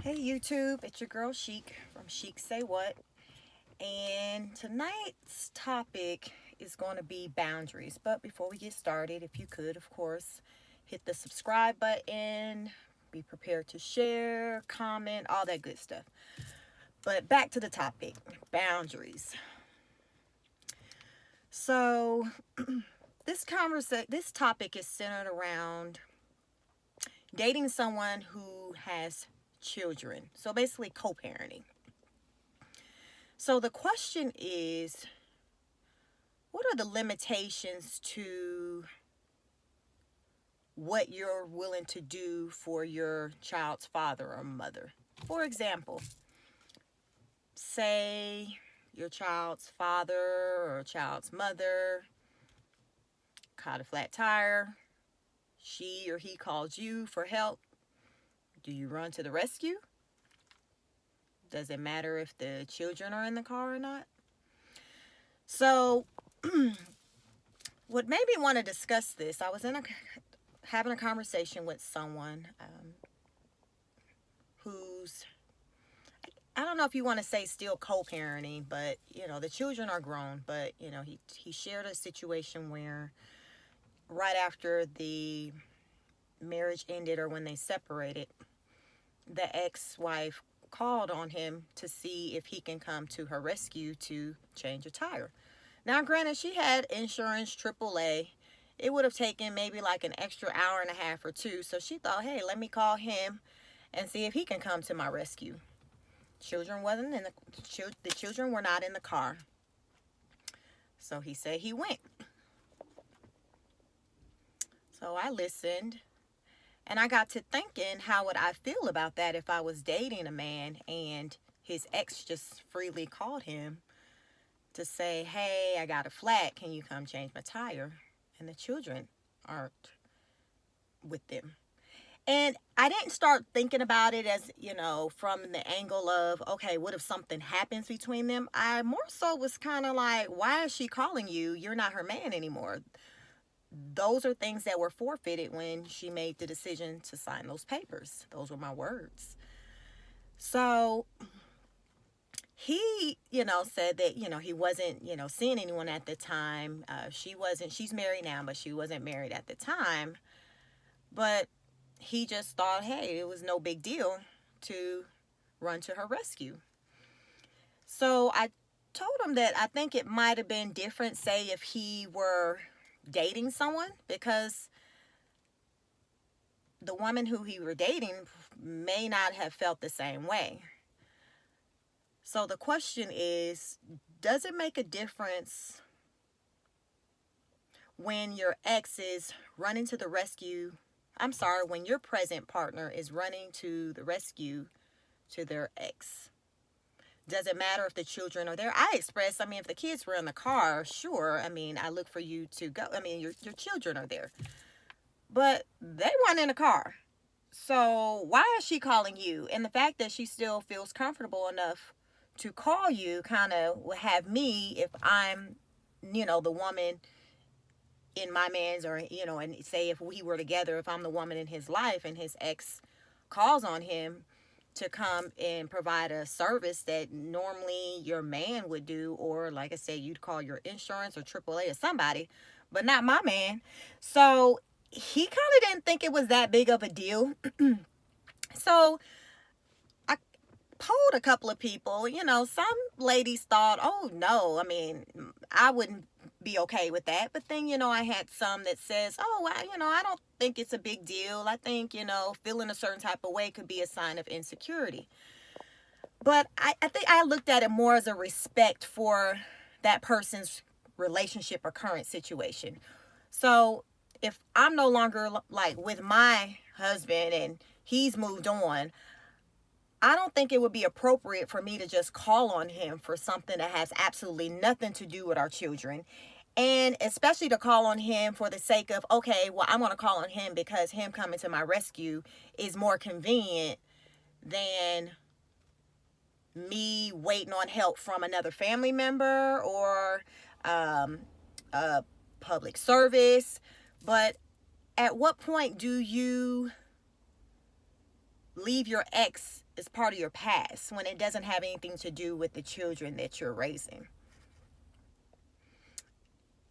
Hey YouTube, it's your girl Chic from Chic Say What. And tonight's topic is going to be boundaries. But before we get started, if you could, of course, hit the subscribe button, be prepared to share, comment, all that good stuff. But back to the topic, boundaries. So, this topic is centered around dating someone who has children. So basically co-parenting. So the question is, what are the limitations to what you're willing to do for your child's father or mother? For example, say your child's father or child's mother caught a flat tire. She or he calls you for help. Do you run to the rescue? Does it matter if the children are in the car or not? So, what made me want to discuss this, I was having a conversation with someone who's, I don't know if you want to say still co-parenting, but the children are grown. But he shared a situation where right after the marriage ended or when they separated, the ex-wife called on him to see if he can come to her rescue to change a tire. Now, granted, she had insurance, AAA. It would have taken maybe like an extra hour and a half or two. So she thought, hey, let me call him and see if he can come to my rescue. The children were not in the car. So he said he went. So I listened and I got to thinking, how would I feel about that if I was dating a man and his ex just freely called him to say, hey, I got a flat, can you come change my tire? And the children aren't with them. And I didn't start thinking about it as, from the angle of, okay, what if something happens between them? I more so was kind of like, why is she calling you? You're not her man anymore. Those are things that were forfeited when she made the decision to sign those papers. Those were my words. So he, said that, he wasn't, seeing anyone at the time. She's married now, but she wasn't married at the time. But he just thought, hey, it was no big deal to run to her rescue. So I told him that I think it might have been different, say, if he were dating someone, because the woman who he were dating may not have felt the same way. So the question is, does it make a difference when your ex is running to the rescue? I'm sorry, when your present partner is running to the rescue to their ex. Does it matter if the children are there? If the kids were in the car, sure. I look for you to go. Your children are there. But they weren't in the car. So why is she calling you? And the fact that she still feels comfortable enough to call you kind of will have me, if I'm, the woman in my man's, or, and say if we were together, if I'm the woman in his life and his ex calls on him to come and provide a service that normally your man would do, or like I said, you'd call your insurance or AAA or somebody, but not my man. So he kind of didn't think it was that big of a deal. So I polled a couple of people. Some ladies thought, oh no, I wouldn't be okay with that. But then, I had some that says, oh, I don't think it's a big deal. I think, feeling a certain type of way could be a sign of insecurity. But I think I looked at it more as a respect for that person's relationship or current situation. So if I'm no longer like with my husband and he's moved on, I don't think it would be appropriate for me to just call on him for something that has absolutely nothing to do with our children. And especially to call on him for the sake of, okay, well, I'm going to call on him because him coming to my rescue is more convenient than me waiting on help from another family member or a public service. But at what point do you leave your ex as part of your past when it doesn't have anything to do with the children that you're raising.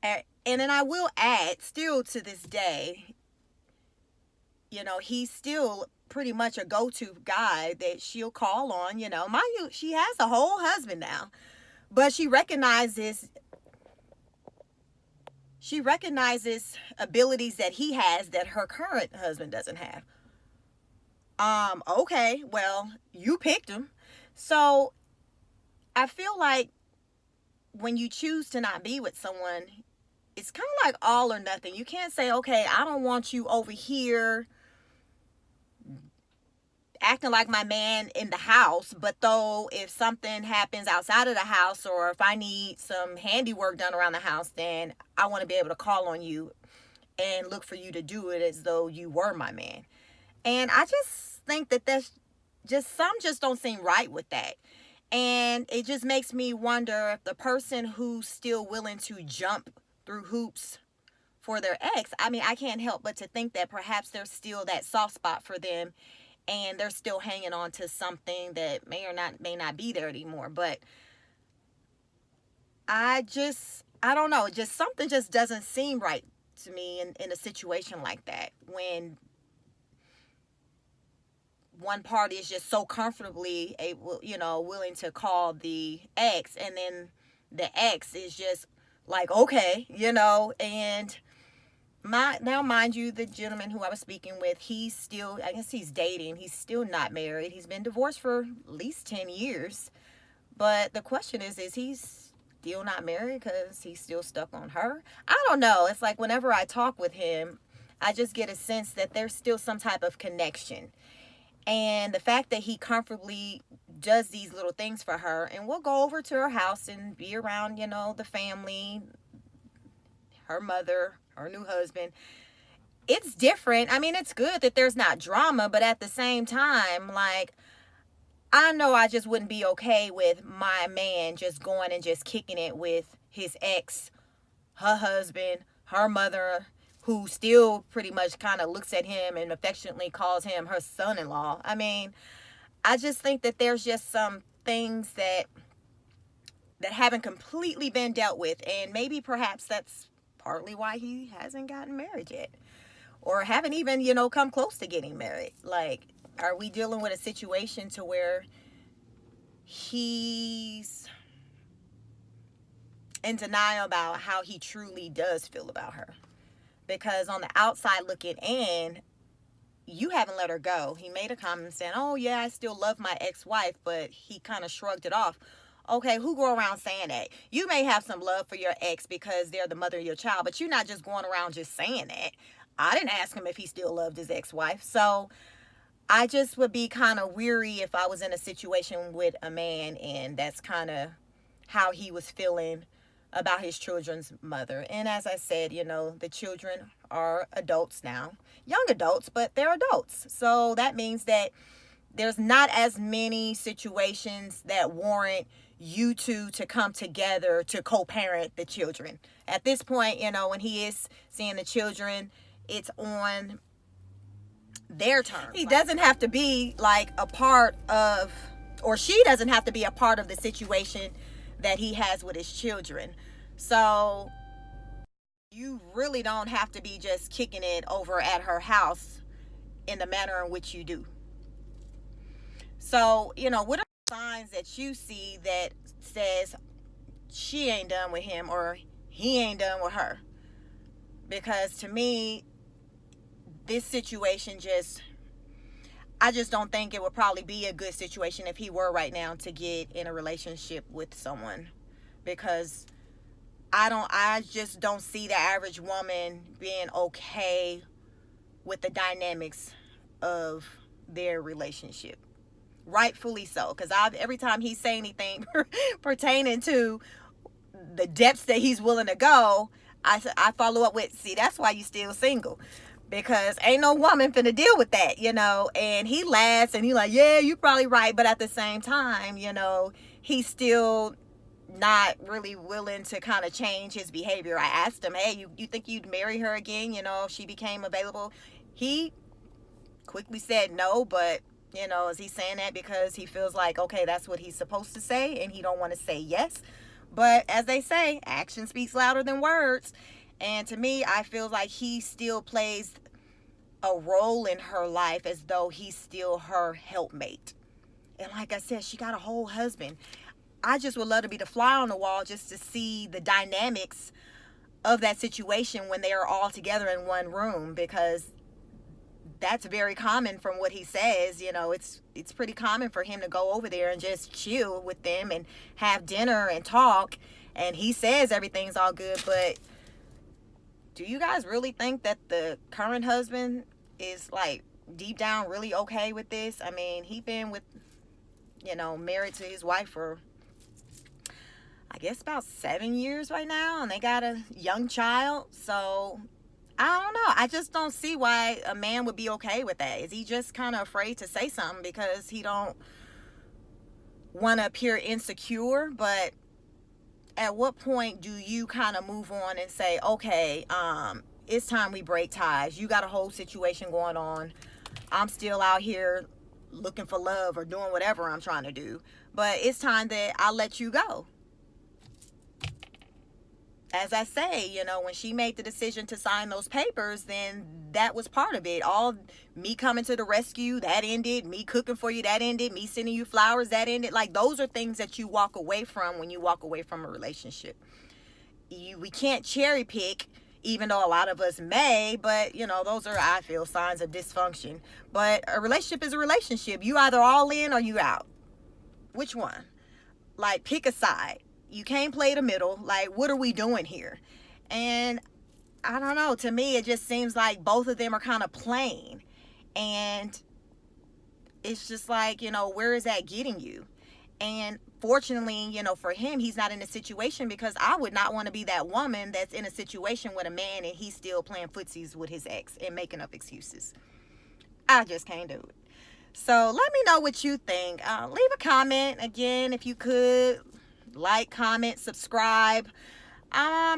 And then I will add, still to this day, he's still pretty much a go-to guy that she'll call on. Mind you, she has a whole husband now, but she recognizes abilities that he has that her current husband doesn't have. Okay, well, you picked him. So I feel like when you choose to not be with someone, it's kind of like all or nothing. You can't say, okay, I don't want you over here acting like my man in the house, but though if something happens outside of the house, or if I need some handiwork done around the house, then I want to be able to call on you and look for you to do it as though you were my man. And I just think that that's some just don't seem right with that. And it just makes me wonder if the person who's still willing to jump through hoops for their ex, I mean, I can't help but to think that perhaps there's still that soft spot for them, and they're still hanging on to something that may not be there anymore. But I don't know, just something just doesn't seem right to me in a situation like that, when one party is just so comfortably able, willing to call the ex, and then the ex is just like, okay, and now, mind you, the gentleman who I was speaking with, he's still, I guess he's dating. He's still not married. He's been divorced for at least 10 years. But the question is he still not married because he's still stuck on her? I don't know. It's like whenever I talk with him, I just get a sense that there's still some type of connection. And the fact that he comfortably does these little things for her, and we'll go over to her house and be around, the family, her mother, her new husband. It's different. I mean, it's good that there's not drama, but at the same time, like, I know I just wouldn't be okay with my man just going and just kicking it with his ex, her husband, her mother, who still pretty much kind of looks at him and affectionately calls him her son-in-law. I mean, I just think that there's just some things that haven't completely been dealt with, and maybe perhaps that's partly why he hasn't gotten married yet, or haven't even, come close to getting married. Like, are we dealing with a situation to where he's in denial about how he truly does feel about her? Because on the outside looking in, you haven't let her go. He made a comment saying, oh yeah, I still love my ex-wife, but he kind of shrugged it off. Okay, who go around saying that? You may have some love for your ex because they're the mother of your child, but you're not just going around just saying that. I didn't ask him if he still loved his ex-wife. So I just would be kind of weary if I was in a situation with a man and that's kind of how he was feeling about his children's mother. And as I said, the children are adults now, young adults, but they're adults. So that means that there's not as many situations that warrant you two to come together to co-parent the children. At this point, when he is seeing the children, it's on their terms. He doesn't have to be like a part of, or she doesn't have to be a part of the situation that he has with his children. So you really don't have to be just kicking it over at her house in the manner in which you do. So, what are the signs that you see that says she ain't done with him or he ain't done with her? Because to me, this situation I just don't think it would probably be a good situation if he were right now to get in a relationship with someone. Because I just don't see the average woman being okay with the dynamics of their relationship. Rightfully so, because every time he say anything pertaining to the depths that he's willing to go, I follow up with, see, that's why you still single, because ain't no woman finna deal with that, and he laughs and he like, yeah, you probably right, but at the same time, he's still not really willing to kind of change his behavior. I asked him, hey, you think you'd marry her again, if she became available? He quickly said no, but You know, is he saying that because he feels like, okay, that's what he's supposed to say and he don't want to say yes? But as they say, action speaks louder than words. And to me, I feel like he still plays a role in her life as though he's still her helpmate. And like I said, she got a whole husband. I just would love to be the fly on the wall just to see the dynamics of that situation when they are all together in one room, because that's very common from what he says. You know, it's pretty common for him to go over there and just chill with them and have dinner and talk, and he says everything's all good. But do you guys really think that the current husband is like deep down really okay with this? I mean, he been with, you know, married to his wife for, I guess, about 7 years right now, and they got a young child. So I don't know. I just don't see why a man would be okay with that. Is he just kind of afraid to say something because he don't want to appear insecure? But at what point do you kind of move on and say, okay, it's time we break ties. You got a whole situation going on. I'm still out here looking for love or doing whatever I'm trying to do, but it's time that I let you go. As I say, you know, when she made the decision to sign those papers, then that was part of it. All me coming to the rescue, that ended. Me cooking for you, that ended. Me sending you flowers, that ended. Like, those are things that you walk away from when you walk away from a relationship. We can't cherry pick, even though a lot of us may, but, you know, those are, I feel, signs of dysfunction. But a relationship is a relationship. You either all in or you out. Which one? Like, pick a side. You can't play the middle. Like, what are we doing here? And I don't know. To me, it just seems like both of them are kind of playing. And it's just like, you know, where is that getting you? And fortunately, you know, for him, he's not in a situation, because I would not want to be that woman that's in a situation with a man and he's still playing footsies with his ex and making up excuses. I just can't do it. So let me know what you think. Leave a comment. Again, if you could, like, comment, subscribe. I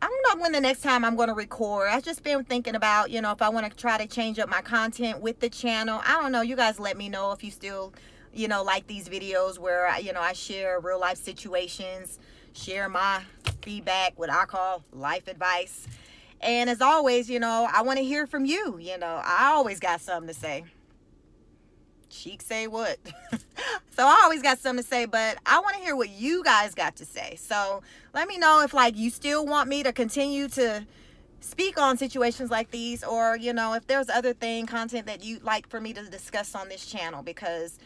don't know when the next time I'm going to record. I've just been thinking about, you know, if I want to try to change up my content with the channel. I don't know. You guys let me know if you still, you know, like these videos where, you know, I share real life situations, share my feedback, what I call life advice. And as always, you know, I want to hear from you. You know, I always got something to say. Cheek say what? So I always got something to say, but I want to hear what you guys got to say. So let me know if, like, you still want me to continue to speak on situations like these, or, you know, if there's other content that you'd like for me to discuss on this channel, because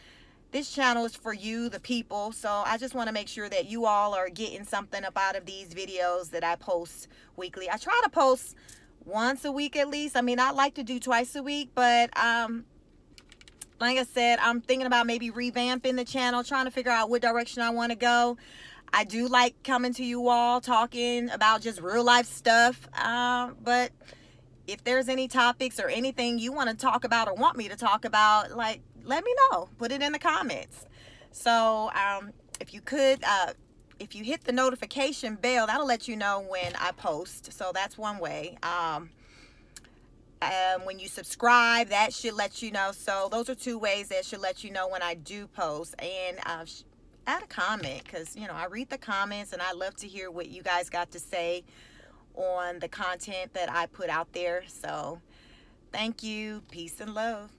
this channel is for you, the people. So I just want to make sure that you all are getting something up out of these videos that I post weekly. I try to post once a week at least. I mean, I like to do twice a week, but like I said, I'm thinking about maybe revamping the channel, trying to figure out what direction I want to go. I do like coming to you all, talking about just real life stuff. But if there's any topics or anything you want to talk about or want me to talk about, like, let me know. Put it in the comments. So if you could, if you hit the notification bell, that'll let you know when I post. So that's one way. When you subscribe, that should let you know. So those are two ways that should let you know when I do post. And add a comment, because, you know, I read the comments and I love to hear what you guys got to say on the content that I put out there. So thank you. Peace and love.